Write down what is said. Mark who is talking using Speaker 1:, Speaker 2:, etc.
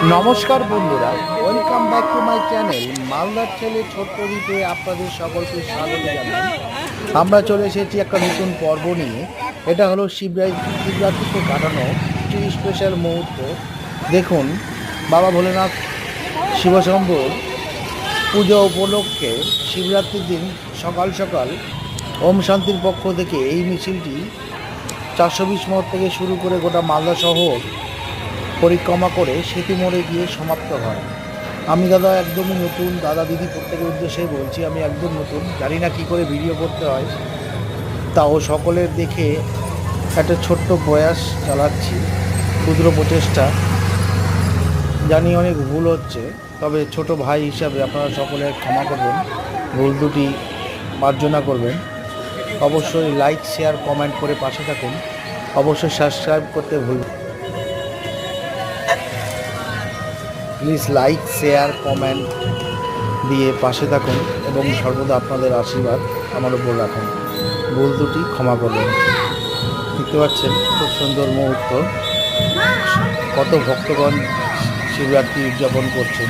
Speaker 1: নমস্কার বন্ধুরা, welcome back to my channel মালদার ছেলে ছোট্ট দ্বীপে আপনাদের সকলকে স্বাগত জানাই। আমরা চলে এসেছি একটা নতুন পর্ব নিয়ে। এটা হলো শিবরাত্রিতে কাটানো একটি স্পেশাল মুহূর্ত। দেখুন, বাবা ভোলেনাথ শিবশম্ভুর পুজো উপলক্ষে শিবরাত্রির দিন সকাল সকাল ওম শান্তির পক্ষ থেকে এই মিছিলটি 420 মোড় থেকে শুরু করে গোটা মালদা শহর পরিক্রমা করে সেতু মোড়ে গিয়ে সমাপ্ত হয়। আমি দাদা একদমই নতুন, দাদা দিদি প্রত্যেকের উদ্দেশ্যে বলছি, আমি একদম নতুন, জানি না কী করে ভিডিও করতে হয়, তাও সকলের দেখে একটা ছোট্ট প্রয়াস চালাচ্ছি, ক্ষুদ্র প্রচেষ্টা। জানি অনেক ভুল হচ্ছে, তবে ছোট ভাই হিসাবে আপনারা সকলে ক্ষমা করবেন, ভুল দুটি মার্জনা করবেন। অবশ্যই লাইক শেয়ার কমেন্ট করে পাশে থাকুন, অবশ্যই সাবস্ক্রাইব করতে ভুলবেন। প্লিজ লাইক শেয়ার কমেন্ট দিয়ে পাশে থাকুন এবং সর্বদা আপনাদের আশীর্বাদ আমার উপর রাখুন। ভুল দুটি ক্ষমা করবেন। দেখতে পাচ্ছেন খুব সুন্দর মুহূর্ত, কত ভক্তগণ শিবরাত্রি উদযাপন করছেন।